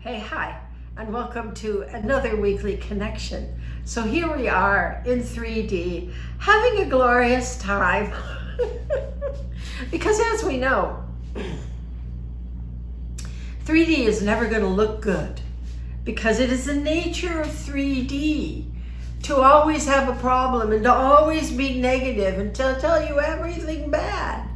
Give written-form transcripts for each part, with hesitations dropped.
Hey, hi, and welcome to another weekly connection. So here we are in 3D, having a glorious time. Because as we know, 3D is never going to look good, because it is the nature of 3D to always have a problem and to always be negative and to tell you everything bad.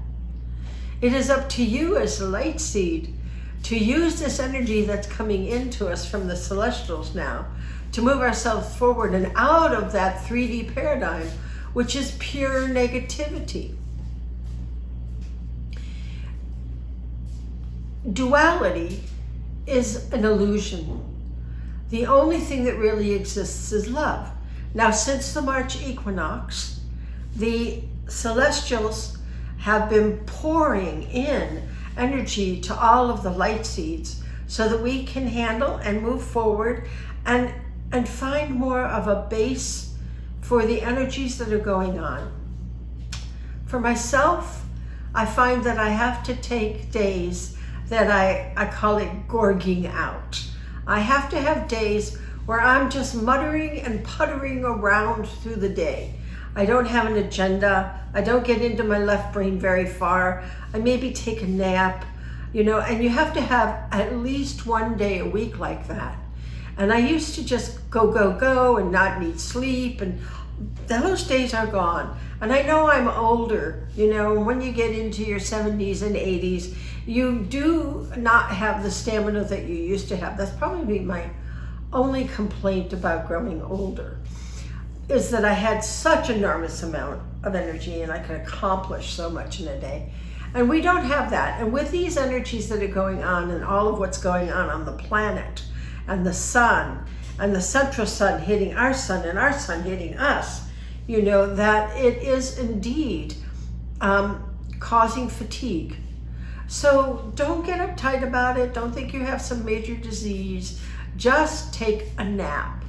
It is up to you as the light seed to use this energy that's coming into us from the celestials now to move ourselves forward and out of that 3D paradigm, which is pure negativity. Duality is an illusion. The only thing that really exists is love. Now, since the March equinox, the celestials have been pouring in energy to all of the light seeds so that we can handle and move forward and find more of a base for the energies that are going on. For myself, I find that I have to take days that I call it gorging out. I have to have days where I'm just muttering and puttering around through the day. I don't have an agenda. I don't get into my left brain very far. I maybe take a nap, and you have to have at least one day a week like that. And I used to just go and not need sleep, and those days are gone. And I know I'm older, when you get into your 70s and 80s, you do not have the stamina that you used to have. That's probably my only complaint about growing older, is that I had such enormous amount of energy and I could accomplish so much in a day. And we don't have that. And with these energies that are going on and all of what's going on the planet and the sun and the central sun hitting our sun and our sun hitting us, that it is indeed causing fatigue. So don't get uptight about it. Don't think you have some major disease. Just take a nap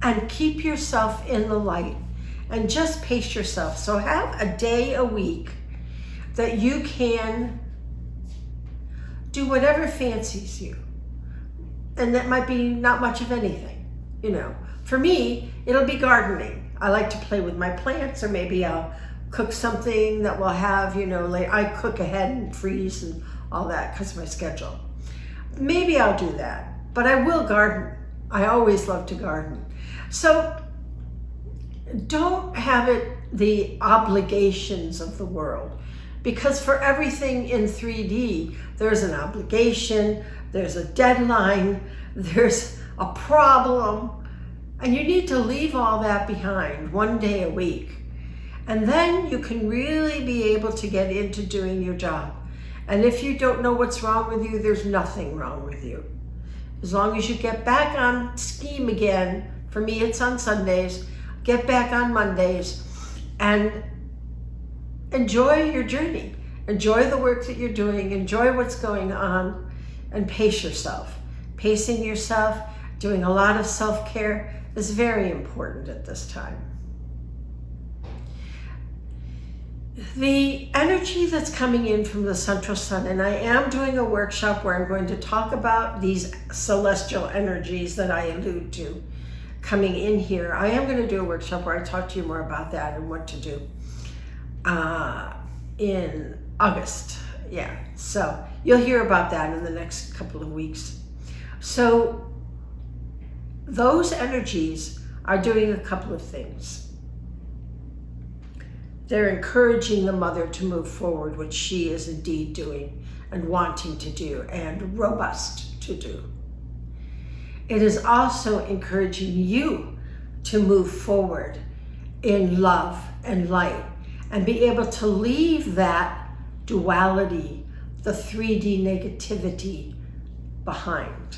and keep yourself in the light and just pace yourself. So have a day a week that you can do whatever fancies you. And that might be not much of anything, For me, it'll be gardening. I like to play with my plants, or maybe I'll cook something that will have, I cook ahead and freeze and all that because of my schedule. Maybe I'll do that, but I will garden. I always love to garden. So don't have it the obligations of the world, because for everything in 3D, there's an obligation, there's a deadline, there's a problem, and you need to leave all that behind one day a week. And then you can really be able to get into doing your job. And if you don't know what's wrong with you, there's nothing wrong with you. As long as you get back on scheme again, for me it's on Sundays, get back on Mondays, and enjoy your journey. Enjoy the work that you're doing, enjoy what's going on, and pace yourself. Pacing yourself, doing a lot of self-care is very important at this time. The energy that's coming in from the central sun, and I am doing a workshop where I'm going to talk about these celestial energies that I allude to coming in here. I am going to do a workshop where I talk to you more about that and what to do in August. Yeah, so you'll hear about that in the next couple of weeks. So those energies are doing a couple of things. They're encouraging the mother to move forward, which she is indeed doing and wanting to do and robust to do. It is also encouraging you to move forward in love and light and be able to leave that duality, the 3D negativity behind.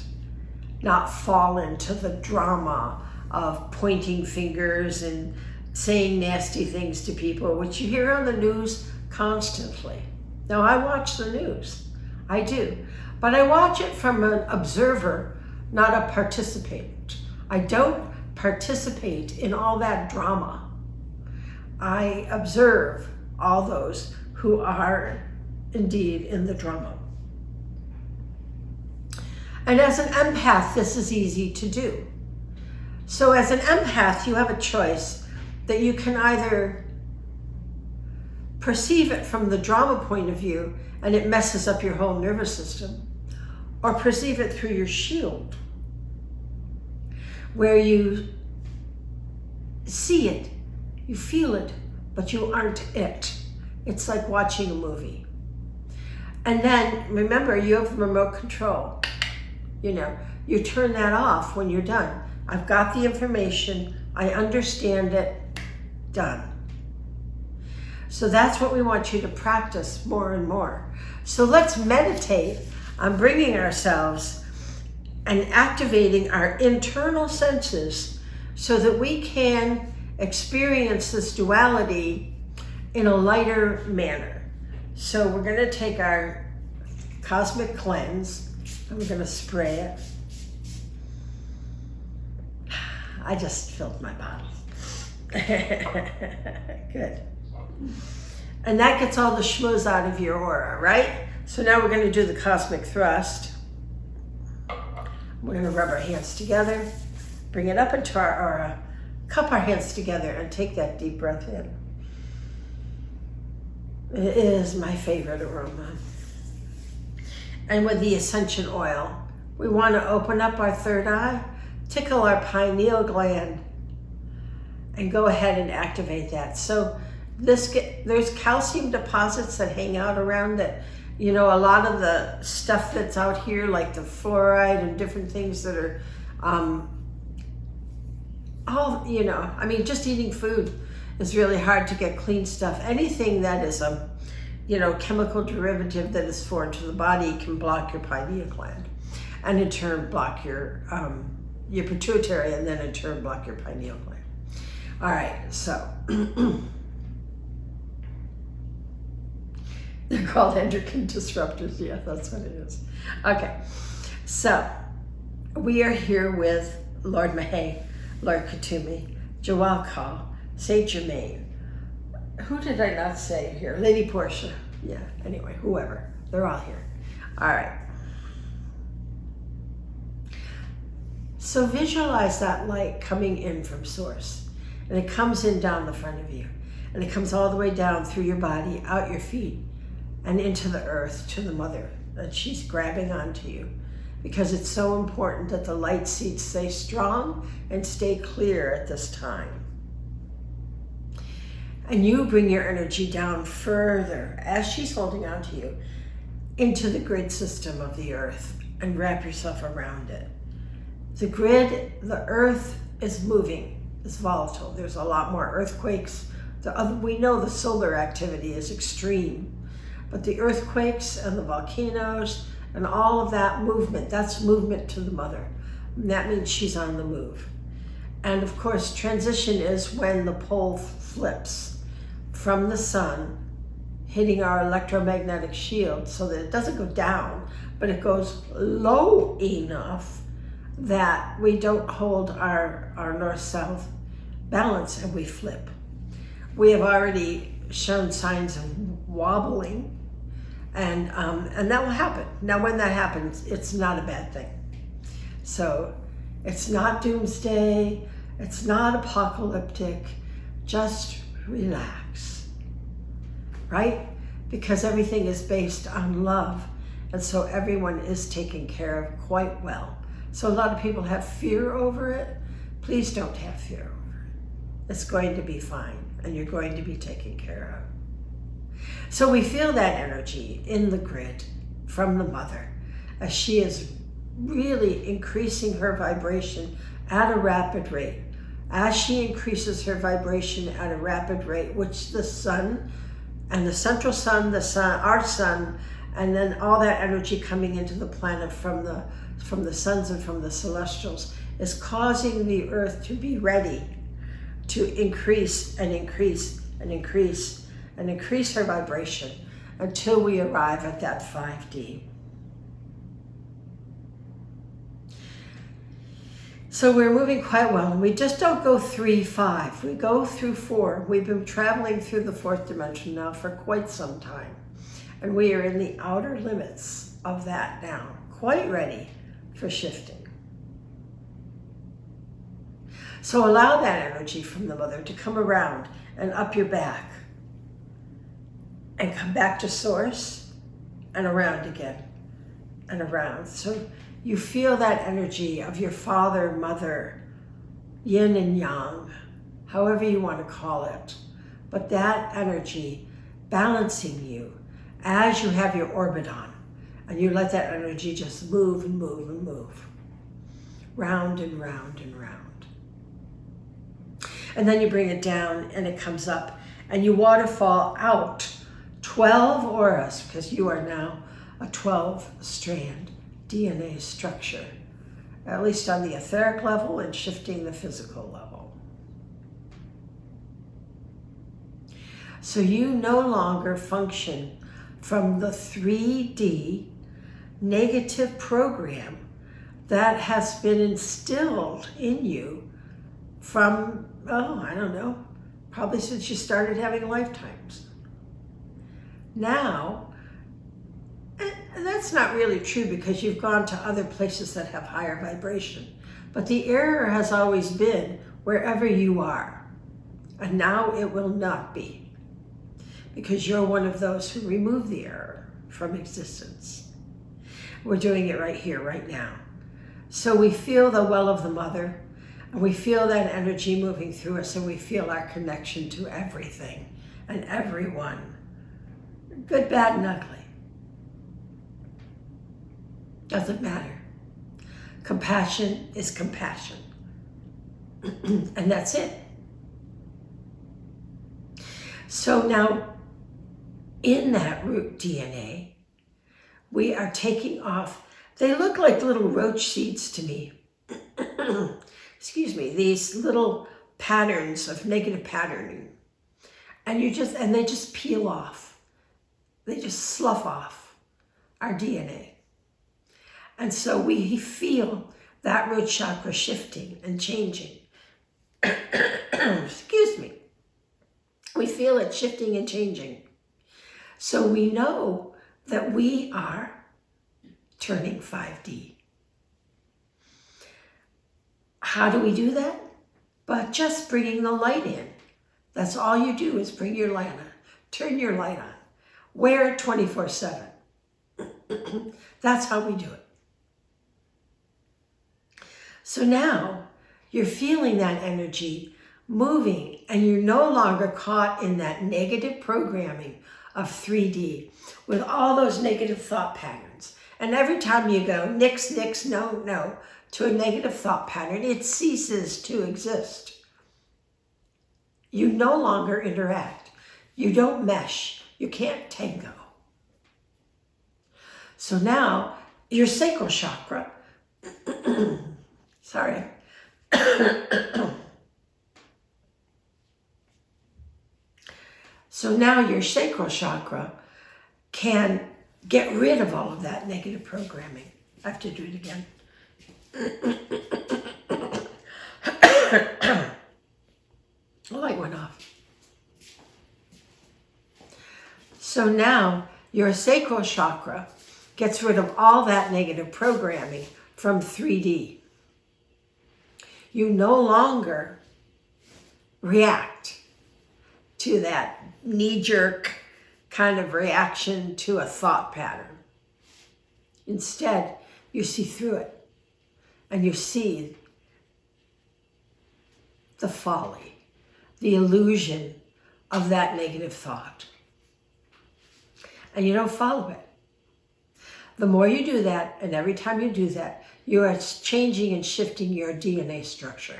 Not fall into the drama of pointing fingers and saying nasty things to people, which you hear on the news constantly. Now, I watch the news, I do, but I watch it from an observer, not a participant. I don't participate in all that drama. I observe all those who are indeed in the drama. And as an empath, this is easy to do. So as an empath, you have a choice that you can either perceive it from the drama point of view and it messes up your whole nervous system, or perceive it through your shield, where you see it, you feel it, but you aren't it. It's like watching a movie. And then remember, you have remote control. You know, you turn that off when you're done. I've got the information, I understand it, done. So that's what we want you to practice more and more. So let's meditate on bringing ourselves and activating our internal senses so that we can experience this duality in a lighter manner. So we're going to take our cosmic cleanse and we're going to spray it. I just filled my bottle. Good. And that gets all the schmooze out of your aura, right? So now we're going to do the cosmic thrust. We're going to rub our hands together, bring it up into our aura, cup our hands together, and take that deep breath in. It is my favorite aroma. And with the ascension oil, we want to open up our third eye, tickle our pineal gland, and go ahead and activate that. So there's calcium deposits that hang out around it. You know, a lot of the stuff that's out here, like the fluoride and different things that are, just eating food is really hard to get clean stuff. Anything that is a, chemical derivative that is foreign to the body can block your pineal gland, and in turn block your pituitary, and then in turn block your pineal gland. All right, so they're called endocrine disruptors. Yeah, that's what it is. Okay, so we are here with Lord Mahay, Lord Katumi, Jawal, Saint Germain. Who did I not say here? Lady Portia. Yeah, anyway, whoever. They're all here. All right. So visualize that light coming in from source. And it comes in down the front of you. And it comes all the way down through your body, out your feet, and into the earth, to the mother. And she's grabbing onto you. Because it's so important that the light seeds stay strong and stay clear at this time. And you bring your energy down further, as she's holding on to you, into the grid system of the earth, and wrap yourself around it. The grid, the earth is moving, it's volatile. There's a lot more earthquakes. We know the solar activity is extreme, but the earthquakes and the volcanoes and all of that movement, that's movement to the mother. And that means she's on the move. And of course, transition is when the pole flips from the sun, hitting our electromagnetic shield so that it doesn't go down, but it goes low enough that we don't hold our north-south balance and we flip. We have already shown signs of wobbling, and that will happen. Now, when that happens, it's not a bad thing. So it's not doomsday, it's not apocalyptic, just relax, right? Because everything is based on love, and so everyone is taken care of quite well. So a lot of people have fear over it. Please don't have fear over it. It's going to be fine, and you're going to be taken care of. So we feel that energy in the grid from the mother as she is really increasing her vibration at a rapid rate. As she increases her vibration at a rapid rate, which the sun and the central sun, our sun, and then all that energy coming into the planet from the suns and from the celestials is causing the earth to be ready to increase and increase and increase and increase her vibration until we arrive at that 5D. So we're moving quite well, and we just don't go 3, 5. We go through 4. We've been traveling through the 4th dimension now for quite some time. And we are in the outer limits of that now, quite ready for shifting. So allow that energy from the mother to come around and up your back and come back to source and around again and around. So you feel that energy of your father, mother, yin and yang, however you want to call it. But that energy balancing you as you have your orbit on. And you let that energy just move and move and move. Round and round and round. And then you bring it down and it comes up. And you waterfall out 12 auras, because you are now a 12-strand DNA structure, at least on the etheric level and shifting the physical level. So you no longer function from the 3D negative program that has been instilled in you from, I don't know, probably since you started having lifetimes. Now, and that's not really true because you've gone to other places that have higher vibration, but the error has always been wherever you are, and now it will not be, because you're one of those who remove the error from existence. We're doing it right here, right now. So we feel the well of the mother, and we feel that energy moving through us, and we feel our connection to everything and everyone, good, bad, and ugly. Doesn't matter. Compassion is compassion. And that's it. So now, in that root DNA, we are taking off, they look like little roach seeds to me. Excuse me, these little patterns of negative patterning. And they just peel off. They just slough off our DNA. And so we feel that root chakra shifting and changing. Excuse me. We feel it shifting and changing. So we know that we are turning 5D. How do we do that? But just bringing the light in. That's all you do is bring your light on. Turn your light on. Wear it 24/7. That's how we do it. So now you're feeling that energy moving, and you're no longer caught in that negative programming of 3D with all those negative thought patterns. And every time you go, nix, nix, no, no, to a negative thought pattern, it ceases to exist. You no longer interact. You don't mesh. You can't tango. So now your sacral chakra, sorry. So now your sacral chakra can get rid of all of that negative programming. I have to do it again. The light went off. So now your sacral chakra gets rid of all that negative programming from 3D. You no longer react to that knee-jerk kind of reaction to a thought pattern. Instead, you see through it, and you see the folly, the illusion of that negative thought. And you don't follow it. The more you do that, and every time you do that, you are changing and shifting your DNA structure.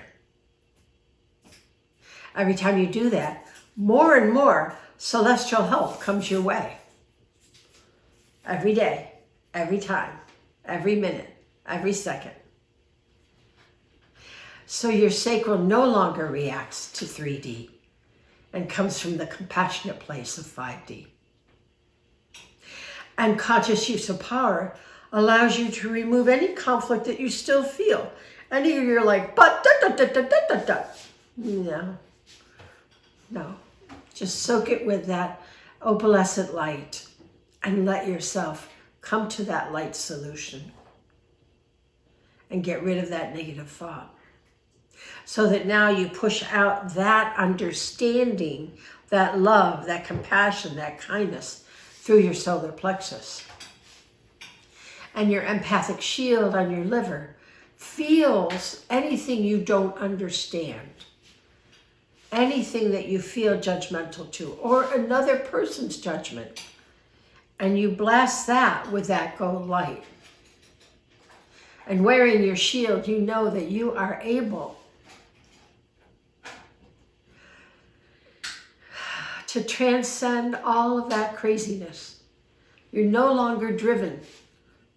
Every time you do that, more and more celestial help comes your way. Every day, every time, every minute, every second. So your sacral no longer reacts to 3D and comes from the compassionate place of 5D. And conscious use of power allows you to remove any conflict that you still feel. And you're like, but da da da da da da da. No. Just soak it with that opalescent light and let yourself come to that light solution. and get rid of that negative thought. So that now you push out that understanding, that love, that compassion, that kindness through your solar plexus. And your empathic shield on your liver feels anything you don't understand, anything that you feel judgmental to, or another person's judgment. And you blast that with that gold light. And wearing your shield, you know that you are able to transcend all of that craziness. You're no longer driven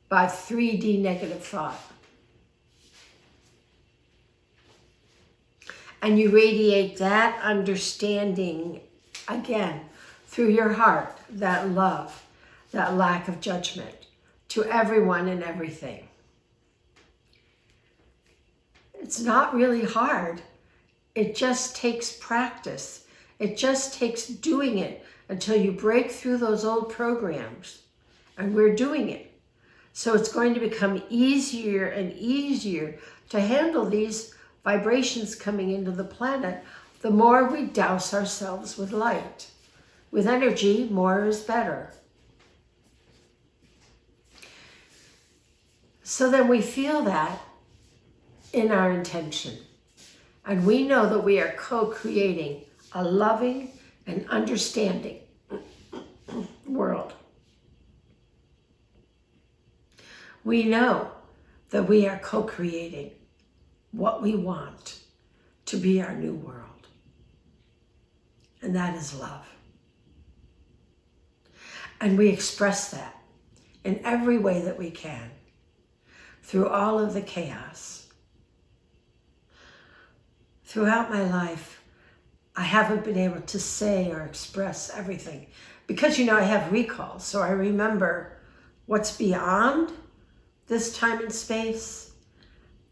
by 3D negative thought. And you radiate that understanding again through your heart, that love, that lack of judgment to everyone and everything. It's not really hard. It just takes practice. It just takes doing it until you break through those old programs. And we're doing it. So it's going to become easier and easier to handle these vibrations coming into the planet the more we douse ourselves with light. With energy, more is better. So then we feel that in our intention. And we know that we are co-creating a loving and understanding world. We know that we are co-creating what we want to be our new world. And that is love. And we express that in every way that we can, through all of the chaos. Throughout my life, I haven't been able to say or express everything because, I have recall, so I remember what's beyond this time and space,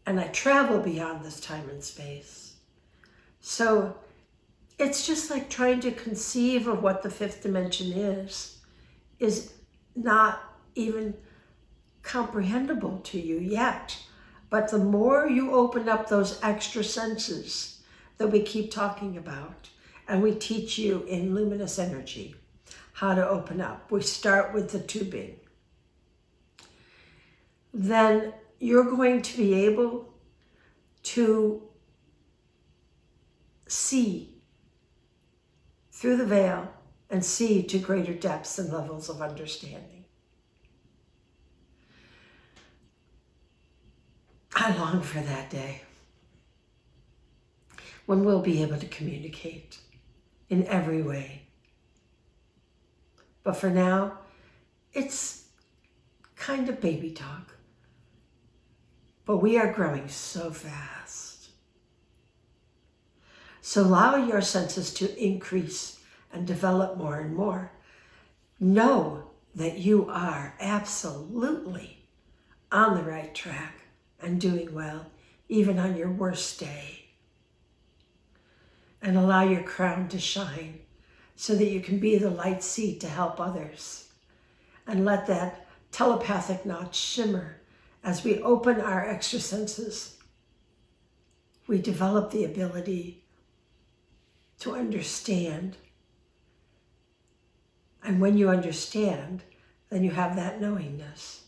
and I travel beyond this time and space. So it's just like trying to conceive of what the fifth dimension is not even comprehensible to you yet. But the more you open up those extra senses that we keep talking about, and we teach you in luminous energy how to open up. We start with the tubing. Then you're going to be able to see through the veil and see to greater depths and levels of understanding. I long for that day when we'll be able to communicate in every way. But for now, it's kind of baby talk. But we are growing so fast. So allow your senses to increase and develop more and more. Know that you are absolutely on the right track and doing well, even on your worst day. And allow your crown to shine so that you can be the light seed to help others. And let that telepathic knot shimmer as we open our extra senses. We develop the ability to understand. And when you understand, then you have that knowingness.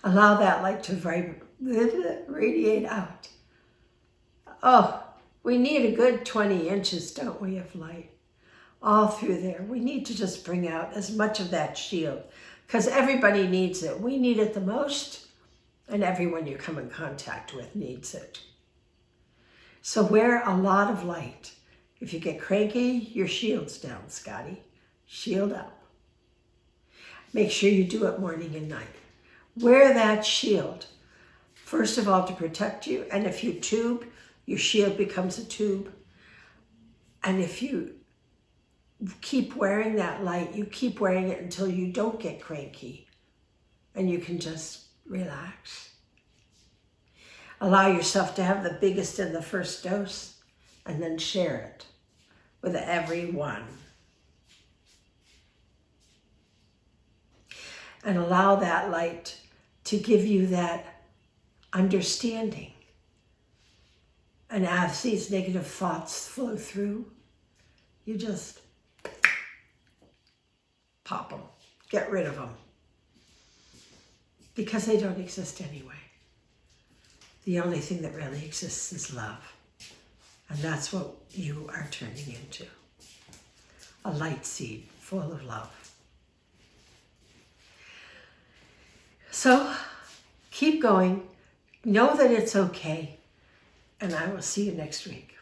Allow that light to radiate out. Oh, we need a good 20 inches, don't we, of light? All through there. We need to just bring out as much of that shield because everybody needs it. We need it the most, and everyone you come in contact with needs it. So wear a lot of light. If you get cranky, your shield's down, Scotty. Shield up. Make sure you do it morning and night. Wear that shield, first of all, to protect you. And if you tube, your shield becomes a tube. And if you keep wearing that light, you keep wearing it until you don't get cranky. And you can just relax. Allow yourself to have the biggest and the first dose, and then share it with everyone. And allow that light to give you that understanding. And as these negative thoughts flow through, you just pop them, get rid of them, because they don't exist anyway. The only thing that really exists is love. And that's what you are turning into. A light seed full of love. So keep going. Know that it's okay. And I will see you next week.